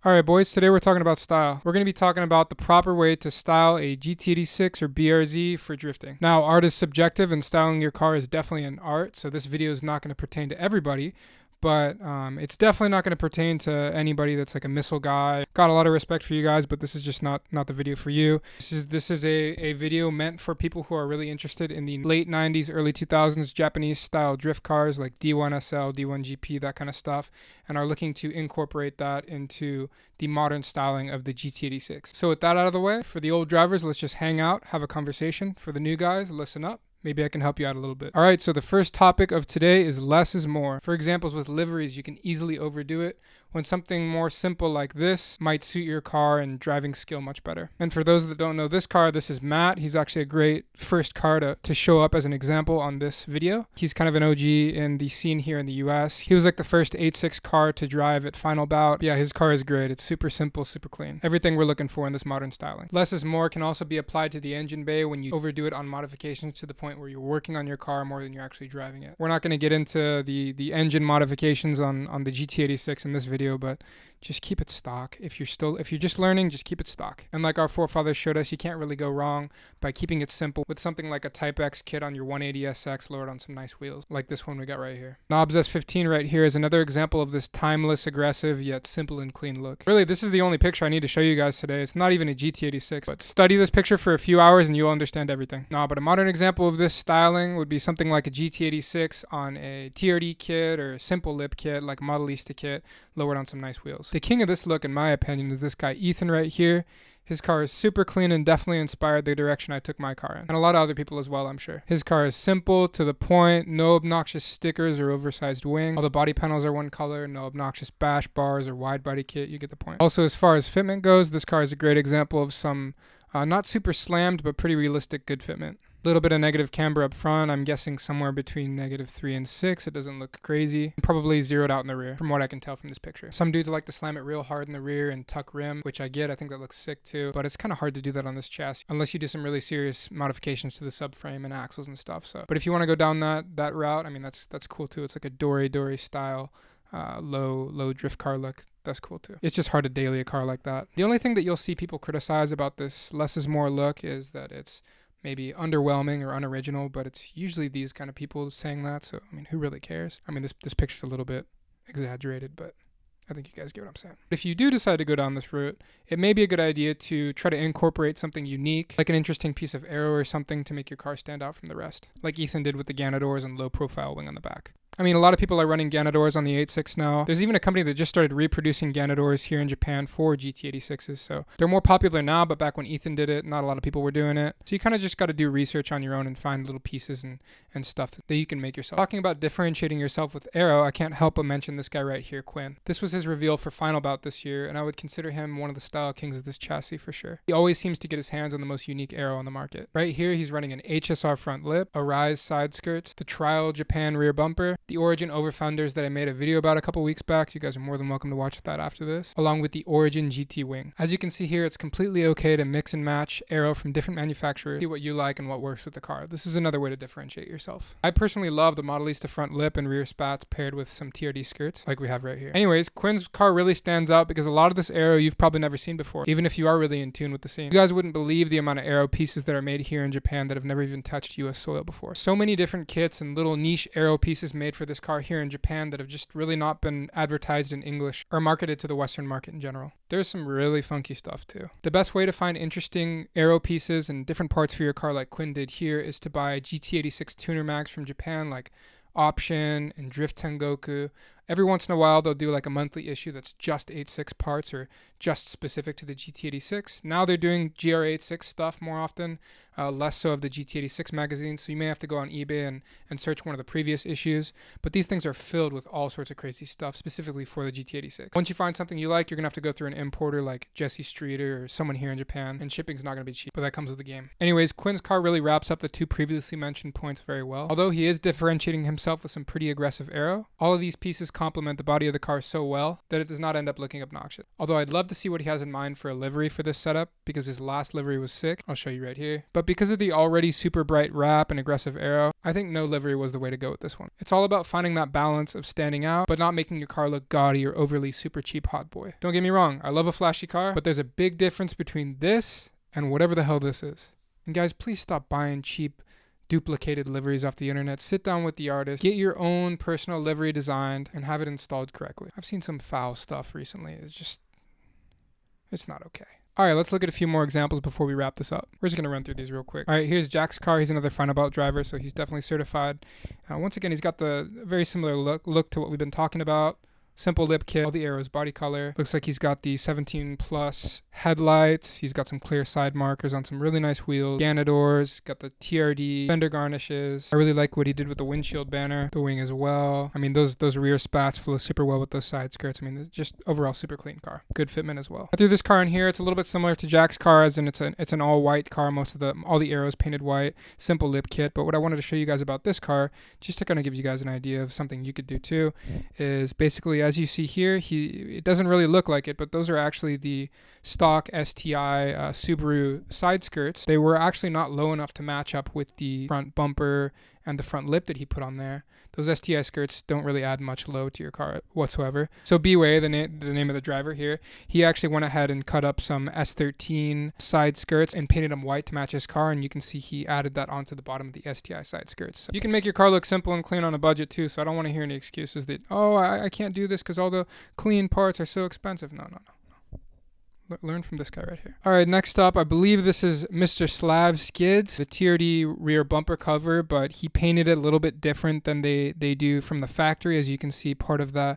Alright boys, today we're talking about style. We're going to be talking about the proper way to style a GT86 or BRZ for drifting. Now, art is subjective and styling your car is definitely an art, so this video is not going to pertain to everybody, but it's definitely not going to pertain to anybody that's like a missile guy. Got a lot of respect for you guys, but this is just not the video for you. This is a video meant for people who are really interested in the late 90s, early 2000s Japanese style drift cars like D1 SL, D1 GP, that kind of stuff, and are looking to incorporate that into the modern styling of the GT86. So with that out of the way, for the old drivers, let's just hang out, have a conversation. For the new guys, listen up. Maybe I can help you out a little bit. All right, so the first topic of today is less is more. For examples with liveries, you can easily overdo it when something more simple like this might suit your car and driving skill much better. And for those that don't know this car, this is Matt. He's actually a great first car to show up as an example on this video. He's kind of an OG in the scene here in the US. He was like the first 8.6 car to drive at Final Bout. Yeah, his car is great. It's super simple, super clean. Everything we're looking for in this modern styling. Less is more can also be applied to the engine bay when you overdo it on modifications to the point where you're working on your car more than you're actually driving it. We're not going to get into the engine modifications on the GT86 in this video, but just keep it stock. If you're just learning, just keep it stock. And like our forefathers showed us, you can't really go wrong by keeping it simple with something like a Type X kit on your 180SX lowered on some nice wheels, like this one we got right here. Knobs S15 right here is another example of this timeless, aggressive, yet simple and clean look. Really, this is the only picture I need to show you guys today. It's not even a GT86, but study this picture for a few hours and you'll understand everything. But a modern example of this styling would be something like a GT86 on a TRD kit or a simple lip kit like a Modelista kit lowered on some nice wheels. The king of this look, in my opinion, is this guy Ethan right here. His car is super clean and definitely inspired the direction I took my car in. And a lot of other people as well, I'm sure. His car is simple, to the point, no obnoxious stickers or oversized wing. All the body panels are one color, no obnoxious bash bars or wide body kit, you get the point. Also, as far as fitment goes, this car is a great example of some not super slammed, but pretty realistic good fitment. A little bit of negative camber up front. I'm guessing somewhere between -3 and 6. It doesn't look crazy. Probably zeroed out in the rear from what I can tell from this picture. Some dudes like to slam it real hard in the rear and tuck rim, which I get. I think that looks sick too, but it's kind of hard to do that on this chassis unless you do some really serious modifications to the subframe and axles and stuff. But if you want to go down that route, I mean, that's cool too. It's like a Dory style low drift car look. That's cool too. It's just hard to daily a car like that. The only thing that you'll see people criticize about this less is more look is that it's maybe underwhelming or unoriginal, but it's usually these kind of people saying that, so I mean, who really cares? I mean, this picture's a little bit exaggerated, but I think you guys get what I'm saying. If you do decide to go down this route, it may be a good idea to try to incorporate something unique, like an interesting piece of aero or something to make your car stand out from the rest, like Ethan did with the Ganadors and low profile wing on the back. I mean, a lot of people are running Ganadors on the 8.6 now. There's even a company that just started reproducing Ganadors here in Japan for GT86s, so they're more popular now, but back when Ethan did it, not a lot of people were doing it. So you kind of just got to do research on your own and find little pieces and stuff that you can make yourself. Talking about differentiating yourself with aero, I can't help but mention this guy right here, Quinn. This was his reveal for Final Bout this year, and I would consider him one of the style kings of this chassis for sure. He always seems to get his hands on the most unique aero on the market. Right here, he's running an HSR front lip, a Rise side skirts, the Trial Japan rear bumper, the Origin over fenders that I made a video about a couple weeks back. You guys are more than welcome to watch that after this, along with the Origin GT wing. As you can see here, it's completely okay to mix and match aero from different manufacturers, see what you like and what works with the car. This is another way to differentiate yourself. I personally love the Modelista front lip and rear spats paired with some TRD skirts like we have right here. Anyways, Quinn's car really stands out because a lot of this aero you've probably never seen before, even if you are really in tune with the scene. You guys wouldn't believe the amount of aero pieces that are made here in Japan that have never even touched US soil before. So many different kits and little niche aero pieces made for this car here in Japan that have just really not been advertised in English or marketed to the Western market in general. There's some really funky stuff too. The best way to find interesting aero pieces and different parts for your car like Quinn did here is to buy GT86 tuner mags from Japan like Option and Drift Tengoku. Every once in a while, they'll do like a monthly issue that's just 8.6 parts or just specific to the GT86. Now they're doing GR86 stuff more often, less so of the GT86 magazine. So you may have to go on eBay and search one of the previous issues. But these things are filled with all sorts of crazy stuff specifically for the GT86. Once you find something you like, you're going to have to go through an importer like Jesse Streeter or someone here in Japan. And shipping's not going to be cheap, but that comes with the game. Anyways, Quinn's car really wraps up the two previously mentioned points very well. Although he is differentiating himself with some pretty aggressive aero, all of these pieces complement the body of the car so well that it does not end up looking obnoxious. Although I'd love to see what he has in mind for a livery for this setup, because his last livery was sick. I'll show you right here. But because of the already super bright wrap and aggressive aero, I think no livery was the way to go with this one. It's all about finding that balance of standing out, but not making your car look gaudy or overly super cheap hot boy. Don't get me wrong, I love a flashy car, but there's a big difference between this and whatever the hell this is. And guys, please stop buying cheap duplicated liveries off the internet. Sit down with the artist, get your own personal livery designed, and have it installed correctly. I've seen some foul stuff recently. It's not okay. All right, let's look at a few more examples before we wrap this up. We're just gonna run through these real quick. All right, here's Jack's car. He's another front belt driver, so he's definitely certified. Once again, he's got the very similar look to what we've been talking about. Simple lip kit, all the arrows, body color. Looks like he's got the 17 plus headlights. He's got some clear side markers on some really nice wheels. Ganadors, got the TRD, fender garnishes. I really like what he did with the windshield banner, the wing as well. I mean, those rear spats flow super well with those side skirts. I mean, it's just overall super clean car. Good fitment as well. I threw this car in here. It's a little bit similar to Jack's car, as in it's an all white car. All the arrows painted white, simple lip kit. But what I wanted to show you guys about this car, just to kind of give you guys an idea of something you could do too, is basically, as you see here, it doesn't really look like it, but those are actually the stock STI Subaru side skirts. They were actually not low enough to match up with the front bumper and the front lip that he put on there. Those STI skirts don't really add much load to your car whatsoever. So B-Way, the name of the driver here, he actually went ahead and cut up some S13 side skirts and painted them white to match his car, and you can see he added that onto the bottom of the STI side skirts. So you can make your car look simple and clean on a budget too, so I don't want to hear any excuses that, oh, I can't do this because all the clean parts are so expensive. No. Learn from this guy right here. All right, next up, I believe this is Mr. Slav Skids, the TRD rear bumper cover, but he painted it a little bit different than they do from the factory. As you can see, part of the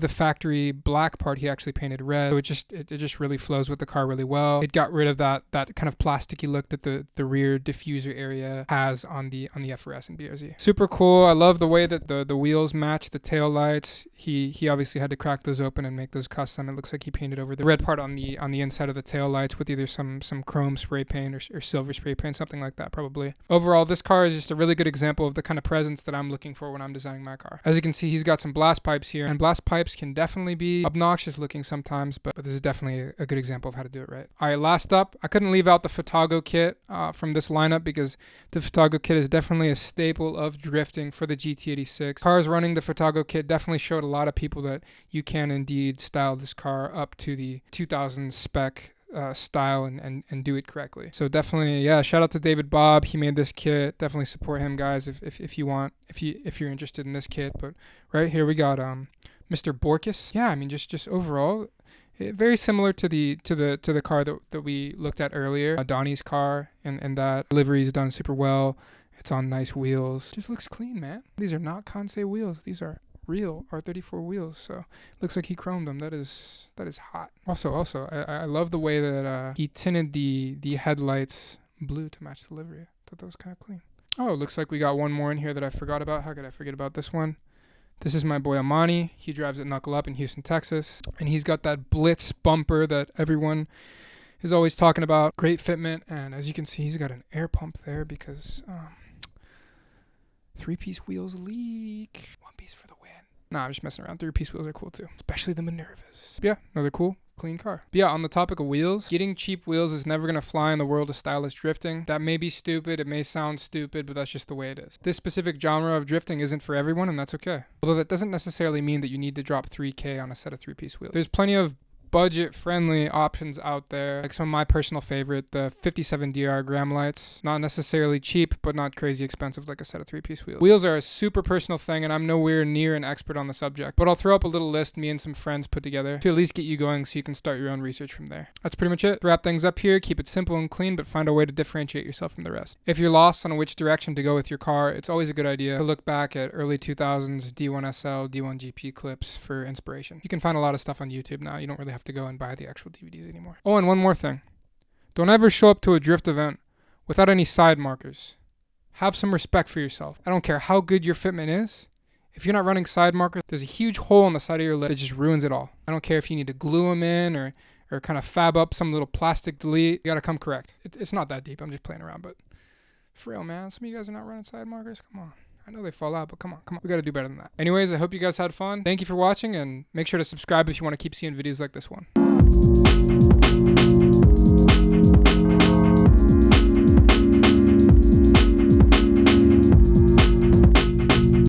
factory black part he actually painted red. So it just really flows with the car really well. It got rid of that kind of plasticky look that the rear diffuser area has on the FRS and BRZ. Super cool. I love the way that the wheels match the tail lights. He obviously had to crack those open and make those custom. It looks like he painted over the red part on the inside of the tail lights with either some chrome spray paint or silver spray paint, something like that probably. Overall, this car is just a really good example of the kind of presence that I'm looking for when I'm designing my car. As you can see, he's got some blast pipes here, and blast pipes can definitely be obnoxious looking sometimes, but this is definitely a good example of how to do it right. All right, last up, I couldn't leave out the Futago kit from this lineup because the Futago kit is definitely a staple of drifting for the GT86. Cars running the Futago kit definitely showed a lot of people that you can indeed style this car up to the 2000 spec style and do it correctly. So definitely, yeah, shout out to David Bob. He made this kit. Definitely support him, guys, if you're interested in this kit. But right here we got Mr. Borkus. Yeah, I mean just overall, very similar to the car that we looked at earlier, Donnie's car, and that livery is done super well. It's on nice wheels. Just looks clean, man. These are not Kansei wheels. These are real R34 wheels, so looks like he chromed them. That is hot. Also, I love the way that he tinted the headlights blue to match the livery. I thought that was kind of clean. Oh, looks like we got one more in here that I forgot about. How could I forget about this one? This is my boy Amani. He drives at Knuckle Up in Houston, Texas, and he's got that Blitz bumper that everyone is always talking about. Great fitment, and as you can see, he's got an air pump there because 3-piece wheels leak. 1 piece for the win. Nah, I'm just messing around. 3-piece wheels are cool too, especially the Minervas. Yeah, another cool, clean car. But yeah, on the topic of wheels, getting cheap wheels is never going to fly in the world of stylish drifting. That may be stupid, it may sound stupid, but that's just the way it is. This specific genre of drifting isn't for everyone, and that's okay. Although that doesn't necessarily mean that you need to drop $3K on a set of 3-piece wheels. There's plenty of budget-friendly options out there, like some of my personal favorite, the 57DR Gram lights. Not necessarily cheap, but not crazy expensive like a set of 3-piece wheels. Wheels are a super personal thing, and I'm nowhere near an expert on the subject, but I'll throw up a little list me and some friends put together to at least get you going so you can start your own research from there. That's pretty much it. To wrap things up here, keep it simple and clean, but find a way to differentiate yourself from the rest. If you're lost on which direction to go with your car, it's always a good idea to look back at early 2000s D1SL, D1GP clips for inspiration. You can find a lot of stuff on YouTube now. You don't really have to go and buy the actual DVDs anymore. Oh, and one more thing. Don't ever show up to a drift event without any side markers. Have some respect for yourself. I don't care how good your fitment is. If you're not running side markers, there's a huge hole on the side of your lip that just ruins it all. I don't care if you need to glue them in or kind of fab up some little plastic delete. You got to come correct. It's not that deep. I'm just playing around, but for real, man. Some of you guys are not running side markers. Come on. I know they fall out, but come on. We got to do better than that. Anyways, I hope you guys had fun. Thank you for watching, and make sure to subscribe if you want to keep seeing videos like this one.